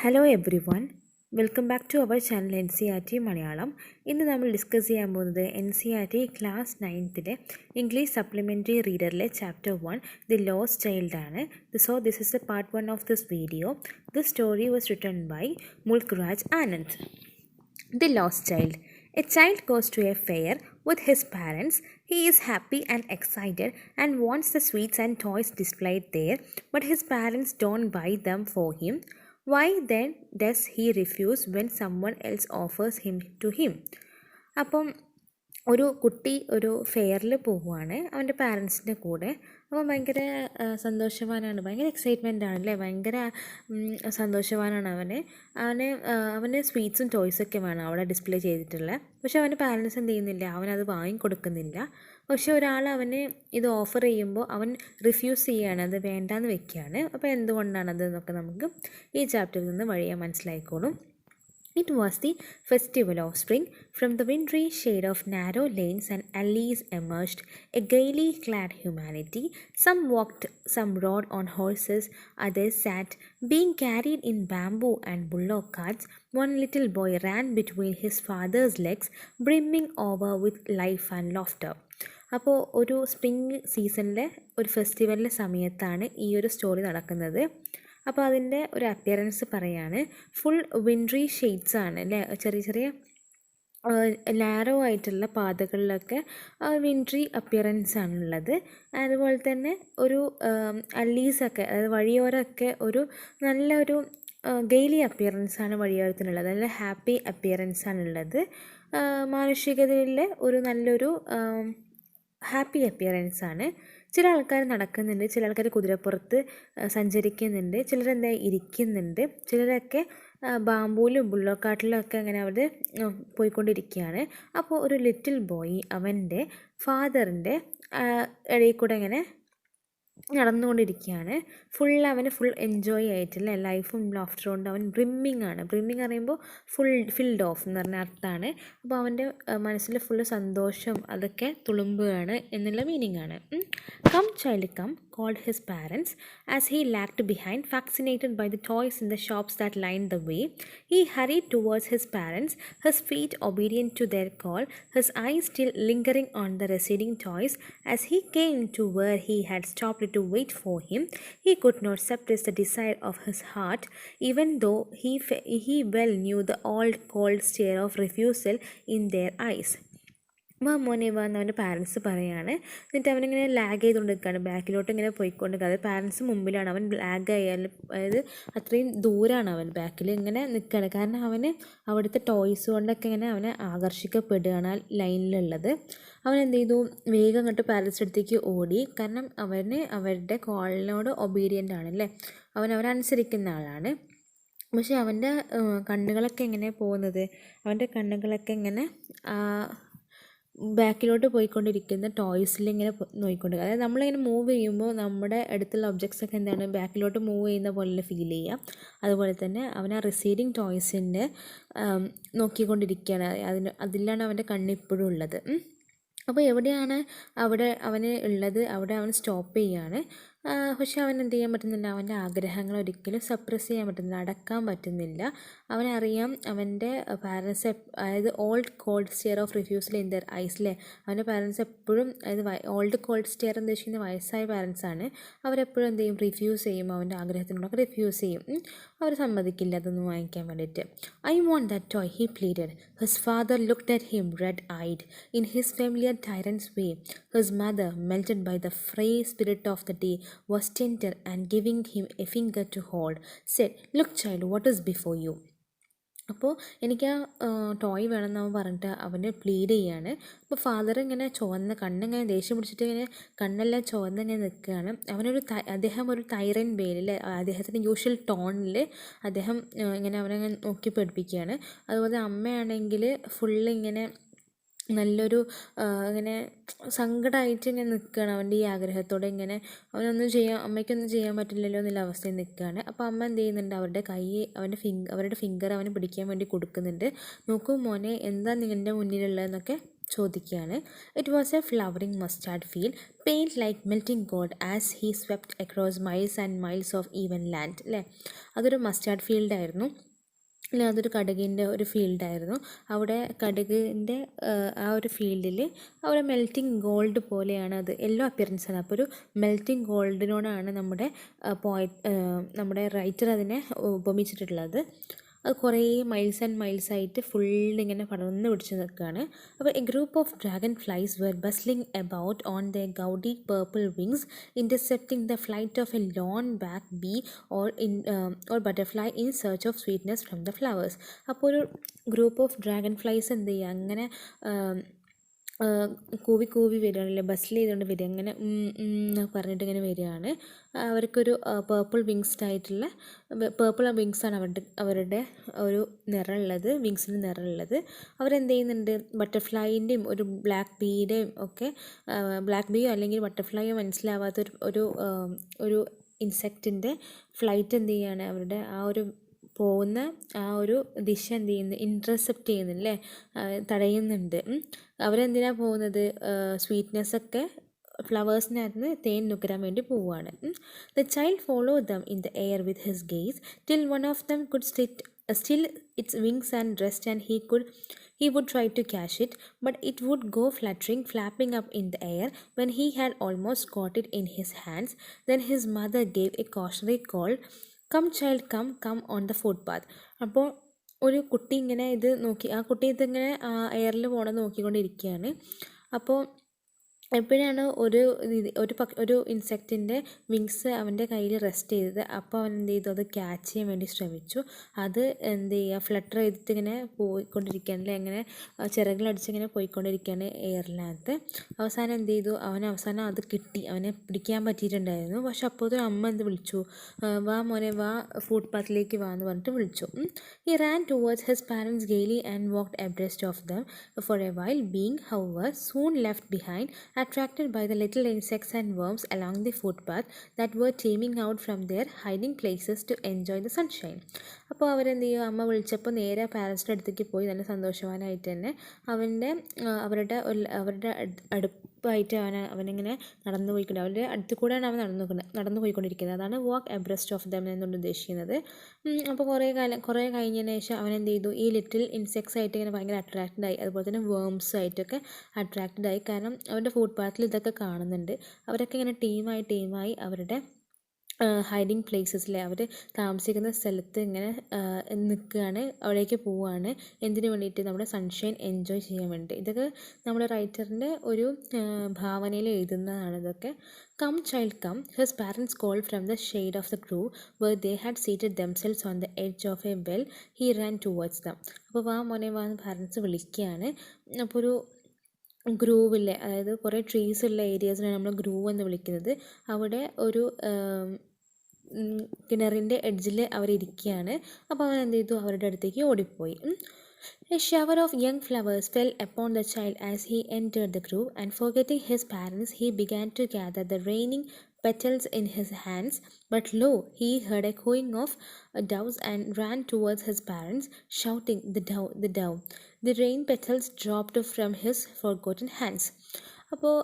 Hello everyone, welcome back to our channel NCERT Malayalam. ഇന്ന് നമ്മൾ discuss ചെയ്യാൻ പോകുന്നത് NCERT class 9th English supplementary റീഡറിലെ ചാപ്റ്റർ 1 ദി ലോസ്റ്റ് ചൈൽഡ് ആണ്. So this is a part 1 of this video. This story was written by Mulk Raj Anand. The Lost Child. A child goes to a fair with his parents. He is happy and excited and wants the sweets and toys displayed there, but his parents don't buy them for him. Why then does he refuse when someone else offers him to him? അപ്പം ഒരു കുട്ടി ഒരു ഫെയറിൽ പോവുകയാണ് അവൻ്റെ പാരൻസിൻ്റെ കൂടെ. അപ്പോൾ ഭയങ്കര സന്തോഷവാനാണ്, ഭയങ്കര എക്സൈറ്റ്മെൻ്റ് ആണ് അല്ലേ, ഭയങ്കര സന്തോഷവാനാണ് അവന് സ്വീറ്റ്സും ടോയ്സൊക്കെ വേണം അവിടെ ഡിസ്പ്ലേ ചെയ്തിട്ടുള്ളത്. പക്ഷെ അവൻ്റെ പാരൻസ് എന്ത് ചെയ്യുന്നില്ല, അവനത് വാങ്ങിക്കൊടുക്കുന്നില്ല. പക്ഷെ ഒരാൾ അവന് ഇത് ഓഫർ ചെയ്യുമ്പോൾ അവൻ റിഫ്യൂസ് ചെയ്യുകയാണ്, അത് വേണ്ടാന്ന് വെക്കുകയാണ്. അപ്പോൾ എന്തുകൊണ്ടാണത് എന്നൊക്കെ നമുക്ക് ഈ ചാപ്റ്ററിൽ നിന്ന് വഴിയാൻ മനസ്സിലായിക്കോളും. It was the festival of spring. From the wintry shade of narrow lanes and alleys emerged a gaily clad humanity. Some walked, some rode on horses, others sat, being carried in bamboo and bullock carts. One little boy ran between his father's legs, brimming over with life and laughter. അപ്പോൾ ഒരു spring സീസണിലെ ഒരു ഫെസ്റ്റിവലിൻ്റെ സമയത്താണ് ഈ ഒരു story നടക്കുന്നത്. അപ്പോൾ അതിൻ്റെ ഒരു അപ്പിയറൻസ് പറയാണ്. ഫുൾ വിൻട്രി ഷെയ്ഡ്സ് ആണ് അല്ലേ, ചെറിയ ചെറിയ നാരോ ആയിട്ടുള്ള പാതകളിലൊക്കെ വിൻട്രി അപ്പിയറൻസ് ആണുള്ളത്. അതുപോലെ തന്നെ ഒരു അല്ലീസൊക്കെ, അതായത് വഴിയോരമൊക്കെ ഒരു നല്ലൊരു ഗെയിലി അപ്പിയറൻസ് ആണ് വഴിയോരത്തിനുള്ളത്, നല്ല ഹാപ്പി അപ്പിയറൻസ് ആണുള്ളത്. മാനുഷികതയിലെ ഒരു നല്ലൊരു ഹാപ്പി അപ്പിയറൻസ് ആണ്. ചില ആൾക്കാർ നടക്കുന്നുണ്ട്, ചില ആൾക്കാർ കുതിരപ്പുറത്ത് സഞ്ചരിക്കുന്നുണ്ട്, ചിലരെന്താ ഇരിക്കുന്നുണ്ട്, ചിലരൊക്കെ ബാമ്പൂലും ബുള്ളോക്കാട്ടിലും ഒക്കെ അങ്ങനെ അവർ പോയിക്കൊണ്ടിരിക്കുകയാണ്. അപ്പോൾ ഒരു ലിറ്റിൽ ബോയ് അവൻ്റെ ഫാദറിൻ്റെ ഇടയിൽ കൂടെ ഇങ്ങനെ നടന്നുകൊണ്ടിരിക്കുകയാണ്. അവന് ഫുൾ എൻജോയ് ആയിട്ടില്ല, ലൈഫും ലാഫ്റ്റർ കൊണ്ട് അവൻ ബ്രിമ്മിങ് ആണ്. ബ്രിമ്മിങ് അറിയുമ്പോൾ ഫിൽഡ് ഓഫ് എന്ന് പറഞ്ഞ അർത്ഥമാണ്. അപ്പോൾ അവൻ്റെ മനസ്സിൽ ഫുള്ള് സന്തോഷം അതൊക്കെ തുളുമ്പുകയാണ് എന്നുള്ള മീനിങ് ആണ്. Come child come called his parents as he lagged behind, fascinated by the toys in the shops that lined the way. He hurried towards his parents, his feet obedient to their call, his eyes still lingering on the receding toys. As he came to where he had stopped to wait for him, he could not suppress the desire of his heart, even though he well knew the old cold stare of refusal in their eyes. മോനെ വാ എന്ന് അവൻ്റെ parents പറയുകയാണ്. എന്നിട്ട് അവനിങ്ങനെ lag ചെയ്തുകൊണ്ട് നിൽക്കുകയാണ്, ബാക്കിലോട്ട് ഇങ്ങനെ പോയിക്കൊണ്ടിരിക്കുക. അത് പാരൻസ് മുമ്പിലാണ്, അവൻ ലാഗ് ആയാലും അതായത് അത്രയും ദൂരമാണ് അവൻ ബാക്കിൽ ഇങ്ങനെ നിൽക്കുകയാണ്. കാരണം അവന് അവിടുത്തെ ടോയ്സ് കൊണ്ടൊക്കെ ഇങ്ങനെ അവനെ ആകർഷിക്കപ്പെടുകയാണ് ആ ലൈനിലുള്ളത്. അവൻ എന്ത് ചെയ്തു, വേഗം അങ്ങോട്ട് പാരൻസ് അടുത്തേക്ക് ഓടി. കാരണം അവരുടെ കോളിനോട് ഒബീഡിയൻ്റ് ആണല്ലേ, അവരനുസരിക്കുന്ന ആളാണ്. പക്ഷെ അവൻ്റെ കണ്ണുകളൊക്കെ എങ്ങനെ പോകുന്നത്, അവൻ്റെ കണ്ണുകളൊക്കെ ഇങ്ങനെ ബാക്കിലോട്ട് പോയിക്കൊണ്ടിരിക്കുന്ന ടോയ്സിലിങ്ങനെ നോക്കിക്കൊണ്ടിരിക്കുക. അതായത് നമ്മളിങ്ങനെ മൂവ് ചെയ്യുമ്പോൾ നമ്മുടെ അടുത്തുള്ള ഒബ്ജക്ട്സൊക്കെ എന്താണ് ബാക്കിലോട്ട് മൂവ് ചെയ്യുന്ന പോലെ ഫീൽ ചെയ്യുക. അതുപോലെ തന്നെ അവൻ ആ റിസീഡിങ് ടോയ്സിൻ്റെ നോക്കിക്കൊണ്ടിരിക്കുകയാണ്. അതിലാണ് അവൻ്റെ കണ്ണിപ്പോഴും ഉള്ളത്. അപ്പോൾ എവിടെയാണ് അവിടെ അവന് ഉള്ളത് അവിടെ അവൻ സ്റ്റോപ്പ് ചെയ്യുകയാണ്. പക്ഷെ അവൻ എന്ത് ചെയ്യാൻ പറ്റുന്നില്ല, അവൻ്റെ ആഗ്രഹങ്ങൾ ഒരിക്കലും സപ്രസ് ചെയ്യാൻ പറ്റുന്നില്ല, അടക്കാൻ പറ്റുന്നില്ല. അവനറിയാം അവൻ്റെ പാരൻസ്, അതായത് old cold stare of refusal in their ഐസിലെ അവൻ്റെ പാരൻസ് എപ്പോഴും, അതായത് ഓൾഡ് കോൾഡ് സ്റ്റെയർ എന്ന് വെച്ചിട്ടുണ്ടെങ്കിൽ വയസ്സായ പാരൻസാണ്. അവരെപ്പോഴും എന്ത് ചെയ്യും, റിഫ്യൂസ് ചെയ്യും, അവൻ്റെ ആഗ്രഹത്തിനോടൊക്കെ റിഫ്യൂസ് ചെയ്യും. അവർ സമ്മതിക്കില്ല അതൊന്നും വാങ്ങിക്കാൻ വേണ്ടിയിട്ട്. I want that toy he pleaded. His father looked at him red eyed in his familiar tyrant's way. His mother, melted by the free spirit of the day, was tender and giving him a finger to hold, said, "Look, child, what is before you?" അപ്പോൾ എനിക്ക് ആ toy വേണമെന്ന് അവൻ പറഞ്ഞിട്ട് അവന് plead ചെയ്യാണ്. അപ്പോൾ father ഇങ്ങനെ കണ്ണിങ്ങനെ ദേഷ്യം പിടിച്ചിട്ട് ഇങ്ങനെ കണ്ണെല്ലാം ചുവന്നിങ്ങനെ നിൽക്കുകയാണ്. അദ്ദേഹം ഒരു തൈറൻ വേയിൽ അദ്ദേഹത്തിൻ്റെ യൂഷ്വൽ ടോണിൽ അദ്ദേഹം ഇങ്ങനെ അവനെ നോക്കി പഠിപ്പിക്കുകയാണ്. അതുപോലെ അമ്മയാണെങ്കിൽ ഫുള്ള് ഇങ്ങനെ നല്ലൊരു ഇങ്ങനെ സങ്കടമായിട്ട് ഇങ്ങനെ നിൽക്കുകയാണ് അവൻ്റെ ഈ ആഗ്രഹത്തോടെ. ഇങ്ങനെ അമ്മയ്ക്കൊന്നും ചെയ്യാൻ പറ്റില്ലല്ലോ എന്നുള്ള അവസ്ഥയിൽ നിൽക്കുകയാണ്. അപ്പോൾ അമ്മ എന്ത് ചെയ്യുന്നുണ്ട്, അവരുടെ ഫിംഗർ അവന് പിടിക്കാൻ വേണ്ടി കൊടുക്കുന്നുണ്ട്. നോക്കൂ മോനെ, എന്താ നിങ്ങളുടെ മുന്നിലുള്ളതെന്നൊക്കെ ചോദിക്കുകയാണ്. It was A flowering mustard field paint like melting gold as he swept across miles and miles of even land. അല്ലേ, അതൊരു മസ്റ്റാർഡ് ഫീൽഡായിരുന്നു. അല്ല, അതൊരു കടുകിൻ്റെ ഒരു ഫീൽഡായിരുന്നു. അവിടെ കടുകിൻ്റെ ആ ഒരു ഫീൽഡിൽ അവിടെ മെൽറ്റിംഗ് ഗോൾഡ് പോലെയാണ്, അത് യെല്ലോ അപ്പിയറൻസാണ്. അപ്പോൾ ഒരു മെൽറ്റിംഗ് ഗോൾഡിനോടാണ് നമ്മുടെ റൈറ്റർ അതിനെ ഉപമിച്ചിട്ടുള്ളത്. അത് കുറേ മൈൽസ് ആൻഡ് മൈൽസ് ആയിട്ട് ഫുള്ളിങ്ങനെ പടർന്ന് പിടിച്ച് നിൽക്കുകയാണ്. അപ്പോൾ a group of dragonflies were bustling about on the gaudy purple wings intercepting the flight of a lone black bee or butterfly in search of sweetness from the flowers. അപ്പോൾ ഒരു group of dragon flies എന്ത് ചെയ്യുക, അങ്ങനെ കൂവി കൂവി വരികയാണല്ലേ, ബസ്സിൽ ചെയ്തുകൊണ്ട് വരിക, അങ്ങനെ എന്നൊക്കെ പറഞ്ഞിട്ട് ഇങ്ങനെ വരികയാണ്. അവർക്കൊരു പേർപ്പിൾ വിങ്സ്ഡ് ആയിട്ടുള്ള പേർപ്പിൾ വിങ്സാണ് അവരുടെ ഒരു നിറമുള്ളത്, വിങ്സിന് നിറമുള്ളത്. അവരെന്ത് ചെയ്യുന്നുണ്ട്, ബട്ടർഫ്ലൈൻ്റെയും ഒരു ബ്ലാക്ക് ബീയുടെയും ഒക്കെ, ബ്ലാക്ക് ബീയോ അല്ലെങ്കിൽ ബട്ടർഫ്ലൈയോ മനസ്സിലാവാത്ത ഒരു ഇൻസെക്റ്റിൻ്റെ ഫ്ലൈറ്റ് എന്ത് ചെയ്യുകയാണ്, അവരുടെ ആ ഒരു പോകുന്ന ആ ഒരു ദിശ എന്ത് ചെയ്യുന്നു, ഇൻറ്റർസെപ്റ്റ് ചെയ്യുന്നില്ലേ, തടയുന്നുണ്ട്. അവരെന്തിനാണ് പോകുന്നത്, സ്വീറ്റ്നെസ്സൊക്കെ ഫ്ലവേഴ്സിനകത്ത് തേൻ നുകരാൻ വേണ്ടി പോവുകയാണ്. The child follow them in the air with his guys till one of them could still its wings and rest, and he would try to catch it, but it would go flapping up in the air when he had almost caught it in his hands. Then his mother gave a cautionary call, "Come child, come on the footpath." അപ്പോൾ ഒരു കുട്ടി ഇങ്ങനെ ഇത് നോക്കി, ആ കുട്ടി ഇതിങ്ങനെ എയറിൽ പോകണം നോക്കിക്കൊണ്ടിരിക്കുകയാണ്. അപ്പോൾ എപ്പോഴാണ് ഒരു ഇൻസെക്റ്റിൻ്റെ വിങ്സ് അവൻ്റെ കയ്യിൽ റെസ്റ്റ് ചെയ്തത്, അപ്പോൾ അവൻ എന്ത് ചെയ്തു, അത് ക്യാച്ച് ചെയ്യാൻ വേണ്ടി ശ്രമിച്ചു. അത് എന്ത് ചെയ്യുക, ഫ്ലട്ടർ ചെയ്തിട്ട് ഇങ്ങനെ പോയിക്കൊണ്ടിരിക്കുകയാണ്, അല്ലെ, അങ്ങനെ ചിറകിലടിച്ച് ഇങ്ങനെ പോയിക്കൊണ്ടിരിക്കുകയാണ് എയറിനകത്ത്. അവസാനം എന്ത് ചെയ്തു, അവസാനം അത് കിട്ടി, അവനെ പിടിക്കാൻ പറ്റിയിട്ടുണ്ടായിരുന്നു. പക്ഷെ അപ്പോൾ അമ്മ എന്ത് വിളിച്ചു, വാ മോനെ വാ, ഫുട് പാത്തിലേക്ക് വാ എന്ന് പറഞ്ഞിട്ട് വിളിച്ചു. He ran towards his parents gaily and walked abreast of them for a while, being, however, soon left behind, attracted by the little insects and worms along the footpath that were teeming out from their hiding places to enjoy the sunshine. അപ്പോൾ അവരെന്ത് ചെയ്യും, അമ്മ വിളിച്ചപ്പോൾ നേരെ പാരൻസിൻ്റെ അടുത്തേക്ക് പോയി നല്ല സന്തോഷവാനായിട്ട് തന്നെ അവരുടെ അടുപ്പായിട്ട് അവനിങ്ങനെ നടന്നു പോയിക്കൊണ്ട്, അവരുടെ അടുത്ത് കൂടെയാണ് അവൻ നടന്നു പോയിക്കൊണ്ടിരിക്കുന്നത്. അതാണ് വാക്ക് എബ്രസ്റ്റ് ഓഫ് ദം എന്നുകൊണ്ട് ഉദ്ദേശിക്കുന്നത്. അപ്പോൾ കുറേ കഴിഞ്ഞതിന് ശേഷം അവൻ എന്ത് ചെയ്തു, ഈ ലിറ്റിൽ ഇൻസെക്ട്സ് ആയിട്ട് ഇങ്ങനെ ഭയങ്കര അട്രാക്റ്റഡായി, അതുപോലെ തന്നെ വേംസ് ആയിട്ടൊക്കെ അട്രാക്റ്റഡായി. കാരണം അവരുടെ ഫുട് പാത്തിൽ ഇതൊക്കെ കാണുന്നുണ്ട്. അവരൊക്കെ ഇങ്ങനെ ടീമായി അവരുടെ ഹൈഡിങ് പ്ലേസസിലെ അവർ താമസിക്കുന്ന സ്ഥലത്ത് ഇങ്ങനെ നിൽക്കുകയാണ്, അവിടേക്ക് പോവുകയാണ്. എന്തിനു വേണ്ടിയിട്ട്, നമ്മുടെ സൺഷൈൻ എൻജോയ് ചെയ്യാൻ വേണ്ടി. ഇതൊക്കെ നമ്മുടെ റൈറ്ററിൻ്റെ ഒരു ഭാവനയിൽ എഴുതുന്നതാണ് ഇതൊക്കെ. "Come child, come," his parents called from the shade of the grove where they had seated themselves on the edge of a well. He ran towards them. അപ്പോൾ വാ മോനെ വാ എന്ന് പാരൻസ് വിളിക്കുകയാണ്. അപ്പോൾ ഒരു ഗ്രൂവില്ലേ, അതായത് കുറേ ട്രീസ് ഉള്ള ഏരിയാസിനാണ് നമ്മൾ ഗ്രൂവ് എന്ന് വിളിക്കുന്നത്. അവിടെ ഒരു കിണറിൻ്റെ എഡ്ജിൽ അവരിയ്ക്കുകയാണ്. അപ്പോൾ അവൻ എന്ത് ചെയ്തു, അവരുടെ അടുത്തേക്ക് ഓടിപ്പോയി. A shower of young flowers fell upon the child as he entered the grove, and forgetting his parents, he began to gather the raining petals in his hands. But lo, he heard a cooing of doves and ran towards his parents, shouting, "The dove, the dove." The rain petals dropped from his forgotten hands. അപ്പോൾ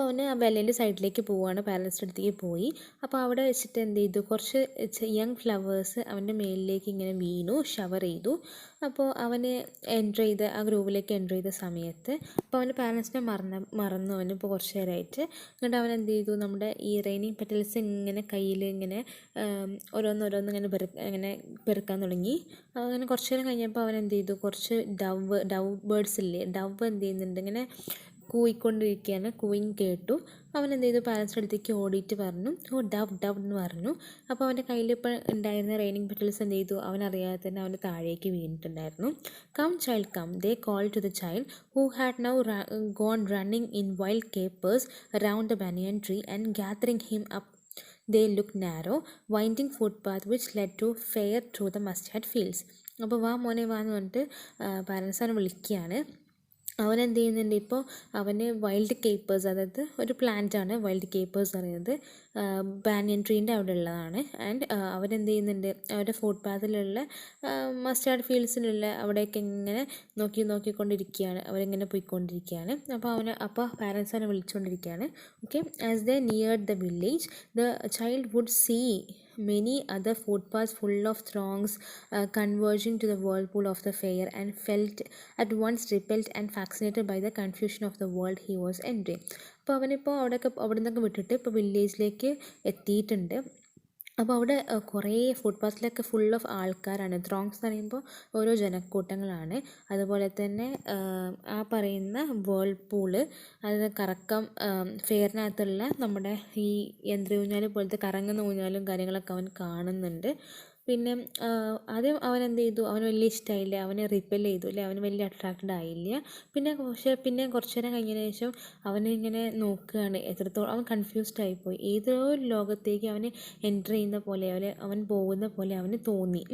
അവന് ആ വെല്ലിൻ്റെ സൈഡിലേക്ക് പോവുകയാണ്, പാരൻസിൻ്റെ അടുത്തേക്ക് പോയി. അപ്പോൾ അവിടെ വെച്ചിട്ട് എന്ത് ചെയ്തു, കുറച്ച് യങ് ഫ്ലവേഴ്സ് അവൻ്റെ മേലിലേക്ക് ഇങ്ങനെ വീണു, ഷവർ ചെയ്തു. അപ്പോൾ അവന് ആ ഗ്രൂവിലേക്ക് എൻ്റർ ചെയ്ത സമയത്ത് അപ്പോൾ അവൻ്റെ പാരൻസിനെ മറന്നു അവന് ഇപ്പോൾ കുറച്ച് നേരമായിട്ട്. എന്നിട്ട് അവൻ എന്ത് ചെയ്തു, നമ്മുടെ ഈ റെയിനിങ് പെറ്റൽസ് ഇങ്ങനെ കയ്യിൽ ഇങ്ങനെ ഓരോന്നോരോന്ന് ഇങ്ങനെ പെറുക്കാൻ തുടങ്ങി. അങ്ങനെ കുറച്ച് നേരം കഴിഞ്ഞപ്പോൾ അവൻ എന്ത് ചെയ്തു, കുറച്ച് ഡവ് ബേർഡ്സ് ഇല്ലേ, ഡവ് എന്ത് ചെയ്യുന്നുണ്ട്, ഇങ്ങനെ കൂയിക്കൊണ്ടിരിക്കുകയാണ്. കൂയിങ് കേട്ടു. അവൻ എന്ത് ചെയ്തു, പാരൻസിൻ്റെ അടുത്തേക്ക് ഓടിയിട്ട് പറഞ്ഞു, "ഓ ഡവ് ഡവ്" എന്ന് പറഞ്ഞു. അപ്പോൾ അവൻ്റെ കയ്യിൽ ഇപ്പോൾ ഉണ്ടായിരുന്ന റെയിനിങ് പെറ്റൽസ് എന്ത് ചെയ്തു, അവനറിയാതെ തന്നെ അവൻ്റെ താഴേക്ക് വീണിട്ടുണ്ടായിരുന്നു. "Come child, come," they called to the child, who had now gone running in wild capers around the banyan tree, and gathering him up they looked narrow, winding footpath which led to fair through the mustard fields. അപ്പോൾ വാ മോനെ വാ എന്ന് പറഞ്ഞിട്ട് parents അവനെ വിളിക്കുകയാണ്. അവനെന്ത് ചെയ്യുന്നുണ്ട് ഇപ്പോൾ അവന് വൈൽഡ് കേപ്പേഴ്സ്, അതായത് ഒരു പ്ലാന്റാണ് വൈൽഡ് കേപ്പേഴ്സ് പറയുന്നത്, ബാനിയൻ ട്രീൻ്റെ അവിടെ ഉള്ളതാണ്. ആൻഡ് അവരെന്ത് ചെയ്യുന്നുണ്ട്, അവരുടെ ഫുട് പാത്തിലുള്ള മസ്റ്റാർഡ് ഫീൽഡ്സിലുള്ള അവിടേക്ക് ഇങ്ങനെ നോക്കിക്കൊണ്ടിരിക്കുകയാണ്, അവരിങ്ങനെ പോയിക്കൊണ്ടിരിക്കുകയാണ്. അപ്പോൾ പാരൻസ് അവനെ വിളിച്ചുകൊണ്ടിരിക്കുകയാണ്. Okay, as they neared the village the child would see many other footpaths full of throngs converging to the whirlpool of the fair, and felt at once repelled and fascinated by the confusion of the world he was entering. അപ്പോൾ അവനിപ്പോൾ അവിടെ നിന്നൊക്കെ വിട്ടിട്ട് ഇപ്പോൾ വില്ലേജിലേക്ക് എത്തിയിട്ടുണ്ട്. അപ്പോൾ അവിടെ കുറേ ഫുട്പാത്തിലൊക്കെ ഫുൾ ഓഫ് ആൾക്കാരാണ്. ത്രോങ്സ് എന്ന് പറയുമ്പോൾ ഓരോ ജനക്കൂട്ടങ്ങളാണ്. അതുപോലെ തന്നെ ആ പറയുന്ന വേൾപൂള്, അതായത് കറക്കം, ഫെയറിനകത്തുള്ള നമ്മുടെ ഈ യന്ത്രൂഞ്ഞാൽ പോലത്തെ കറങ്ങുന്ന ഊഞ്ഞാലും കാര്യങ്ങളൊക്കെ അവൻ കാണുന്നുണ്ട്. പിന്നെ ആദ്യം അവൻ എന്ത് ചെയ്തു, അവന് വലിയ ഇഷ്ടമായില്ല, അവനെ റിപ്പൽ ചെയ്തു അല്ലേ, അവന് വലിയ അട്രാക്റ്റഡ് ആയില്ല. പിന്നെ കുറച്ച് നേരം കഴിഞ്ഞതിന് ശേഷം അവനിങ്ങനെ നോക്കുകയാണ്, എത്രത്തോളം അവൻ കൺഫ്യൂസ്ഡ് ആയിപ്പോയി. ഏതോ ലോകത്തേക്ക് അവന് എൻ്റർ ചെയ്യുന്ന പോലെ, അവൻ പോകുന്ന പോലെ അവന് തോന്നി.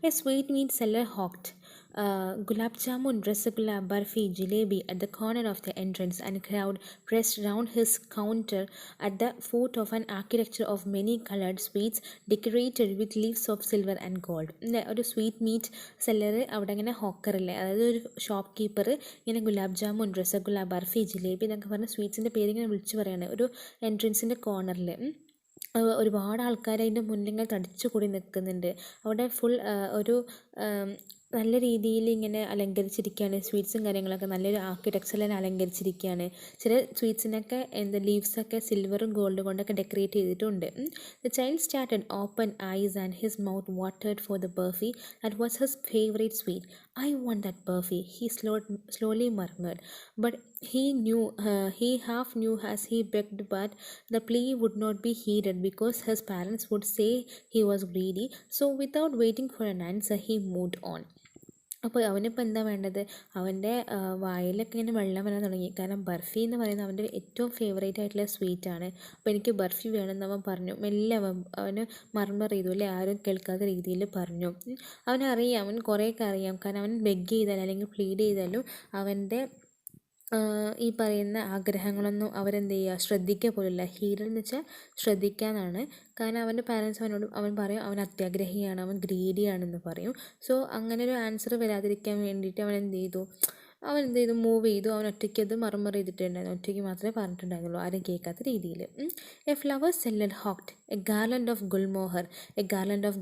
A sweet meat seller hawked gulab jamun, rasgulla, barfi, jalebi at the corner of the entrance, and crowd pressed round his counter at the foot of an architecture of many colored sweets decorated with leaves of silver and gold. ഒരു sweet meat seller അവിടെ ഇങ്ങനെ ഹോക്കറില്ലേ, അതായത് ഒരു shop keeper ഇങ്ങനെ ഗുലാബ് ജാമുൻ, രസഗുല്ല, ബർഫി, ജിലേബി എന്നൊക്കെ പറഞ്ഞ സ്വീറ്റ്സിൻ്റെ പേര് ഇങ്ങനെ വിളിച്ചു പറയാണ് ഒരു എൻട്രൻസിൻ്റെ കോർണറിൽ. ഒരുപാട് ആൾക്കാർ അതിൻ്റെ മുന്നിൽ തടിച്ചു കൂടി നിൽക്കുന്നുണ്ട്. അവിടെ ഫുൾ ഒരു നല്ല രീതിയിൽ ഇങ്ങനെ അലങ്കരിച്ചിരിക്കുകയാണ്. സ്വീറ്റ്സും കാര്യങ്ങളൊക്കെ നല്ലൊരു ആർക്കിടെക്ചറിൽ അലങ്കരിച്ചിരിക്കുകയാണ്. ചില സ്വീറ്റ്സിനൊക്കെ ലീവ്സൊക്കെ സിൽവറും ഗോൾഡ് കൊണ്ടൊക്കെ ഡെക്കറേറ്റ് ചെയ്തിട്ടുണ്ട്. The child started open eyes and his mouth വാട്ടേഡ് for the burfi. That was his favourite sweet. I want that Burfi, he slowly murmured. But he half knew as he begged, but the plea would not be heeded because his parents would say he was greedy. So without waiting for an answer, he moved on. അപ്പോൾ അവനിപ്പോൾ എന്താ വേണ്ടത്, അവൻ്റെ വായിലൊക്കെ ഇങ്ങനെ വെള്ളം വരാൻ തുടങ്ങി. കാരണം ബർഫി എന്ന് പറയുന്നത് അവൻ്റെ ഏറ്റവും ഫേവറേറ്റ് ആയിട്ടുള്ള സ്വീറ്റാണ്. അപ്പോൾ എനിക്ക് ബർഫി വേണമെന്ന് അവൻ പറഞ്ഞു. മെല്ലെ അവന് മർമർ ചെയ്തു അല്ലേ, ആരും കേൾക്കാത്ത രീതിയിൽ പറഞ്ഞു. അവനറിയാം, അവൻ കുറേയൊക്കെ അറിയാം. കാരണം അവൻ ബെഗ് ചെയ്താലും അല്ലെങ്കിൽ പ്ലീഡ് ചെയ്താലും അവൻ്റെ ഈ പറയുന്ന ആഗ്രഹങ്ങളൊന്നും അവരെന്ത് ചെയ്യുക, ശ്രദ്ധിക്കുക പോലില്ല. ഹീഡർ എന്ന് വെച്ചാൽ ശ്രദ്ധിക്കാനാണ്. കാരണം അവൻ്റെ പാരൻസ് അവൻ പറയും അവൻ അത്യാഗ്രഹിയാണ്, അവൻ ഗ്രീഡിയാണെന്ന് പറയും. സോ അങ്ങനെ ഒരു ആൻസർ വരാതിരിക്കാൻ വേണ്ടിയിട്ട് അവൻ എന്ത് ചെയ്തു, മൂവ് ചെയ്തു. അവൻ ഒറ്റയ്ക്ക് അത് മർമർ ചെയ്തിട്ടുണ്ടായിരുന്നു. ഒറ്റയ്ക്ക് മാത്രമേ പറഞ്ഞിട്ടുണ്ടായിരുന്നുള്ളൂ, ആരും കേൾക്കാത്ത രീതിയിൽ. A flower seller hawked a garland of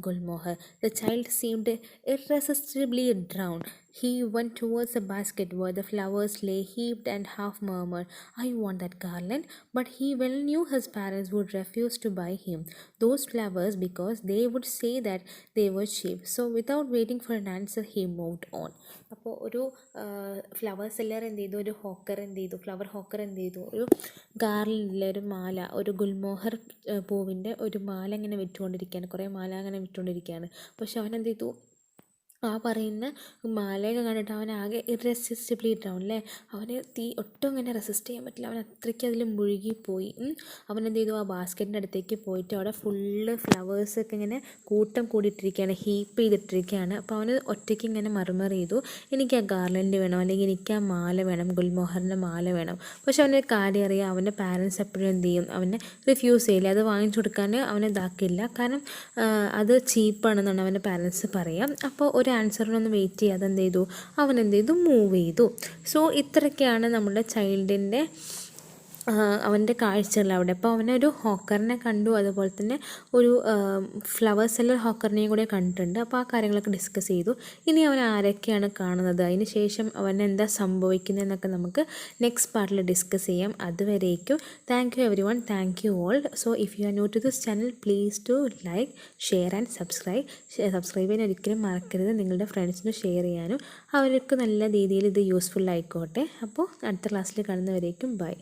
gulmohar. The child seemed irresistibly drawn. He went towards the basket where the flowers lay heaped and half murmured, I want that garland. But he well knew his parents would refuse to buy him those flowers because they would say that they were cheap. So without waiting for an answer, he moved on. അപ്പോൾ ഒരു flower seller എന്ത് ചെയ്തു, flower hawker എന്ത് ചെയ്തു, ഒരു ഗാർലൻഡിലെ ഒരു മാല, ഒരു ഗുൽമോഹർ പൂവിൻ്റെ ഒരു മാല ഇങ്ങനെ വിറ്റുകൊണ്ടിരിക്കുകയാണ്. കുറേ മാല അങ്ങനെ വിറ്റുകൊണ്ടിരിക്കുകയാണ്. പക്ഷെ അവൻ എന്ത് ചെയ്തു, ആ പറയുന്ന മാലയൊക്കെ കണ്ടിട്ട് അവൻ ആകെ ഇറസിസ്റ്റബിളി ഡൗൺ അല്ലേ, അവന് ഒട്ടും ഇങ്ങനെ റെസിസ്റ്റ് ചെയ്യാൻ പറ്റില്ല. അവൻ അത്രയ്ക്ക് അതിൽ മുഴുകിപ്പോയി. അവൻ എന്ത് ചെയ്തു, ആ ബാസ്ക്കറ്റിൻ്റെ അടുത്തേക്ക് പോയിട്ട് അവിടെ ഫുള്ള് ഫ്ലവേഴ്സൊക്കെ ഇങ്ങനെ കൂട്ടം കൂടിയിട്ടിരിക്കുകയാണ്, ഹീപ്പ് ചെയ്തിട്ടിരിക്കുകയാണ്. അപ്പോൾ അവന് ഒറ്റയ്ക്ക് ഇങ്ങനെ മർമർ ചെയ്തു, എനിക്ക് ആ ഗാർലൻഡ് വേണം, അല്ലെങ്കിൽ എനിക്ക് ആ മാല വേണം, ഗുൽമോഹറിൻ്റെ മാല വേണം. പക്ഷെ അവൻ്റെ കാര്യം അറിയാം, അവൻ്റെ പാരൻസ് എപ്പോഴും എന്ത് ചെയ്യും, അവനെ റിഫ്യൂസ് ചെയ്യില്ല, അത് വാങ്ങിച്ചു കൊടുക്കാൻ അവനെ ഇതാക്കില്ല. കാരണം അത് ചീപ്പാണെന്നാണ് അവൻ്റെ പാരൻസ് പറയാം. അപ്പോൾ ഒരു ആൻസറിനൊന്നും വെയിറ്റ് ചെയ്യാതെ എന്ത് ചെയ്തു, മൂവ് ചെയ്തു. സോ ഇത്രയൊക്കെയാണ് നമ്മുടെ ചൈൽഡിൻ്റെ അവൻ്റെ കാഴ്ചകൾ അവിടെ. അപ്പോൾ അവനൊരു ഹോക്കറിനെ കണ്ടു, അതുപോലെ തന്നെ ഒരു ഫ്ലവർ സെല്ലർ ഹോക്കറിനെയും കൂടെ കണ്ടിട്ടുണ്ട്. അപ്പോൾ ആ കാര്യങ്ങളൊക്കെ ഡിസ്കസ് ചെയ്തു. ഇനി അവൻ ആരൊക്കെയാണ് കാണുന്നത്, അതിന് ശേഷം അവൻ എന്താ സംഭവിക്കുന്നതെന്നൊക്കെ നമുക്ക് നെക്സ്റ്റ് പാർട്ടിൽ ഡിസ്കസ് ചെയ്യാം. അതുവരേക്കും thank you everyone, thank you all. So if you are new to this channel, please to like, share and subscribe ചെയ്യാൻ ഒരിക്കലും മറക്കരുത്. നിങ്ങളുടെ ഫ്രണ്ട്സിന് ഷെയർ ചെയ്യാനും അവർക്ക് നല്ല രീതിയിൽ ഇത് യൂസ്ഫുൾ ആയിക്കോട്ടെ. അപ്പോൾ അടുത്ത ക്ലാസ്സിൽ കാണുന്നവരേക്കും ബൈ.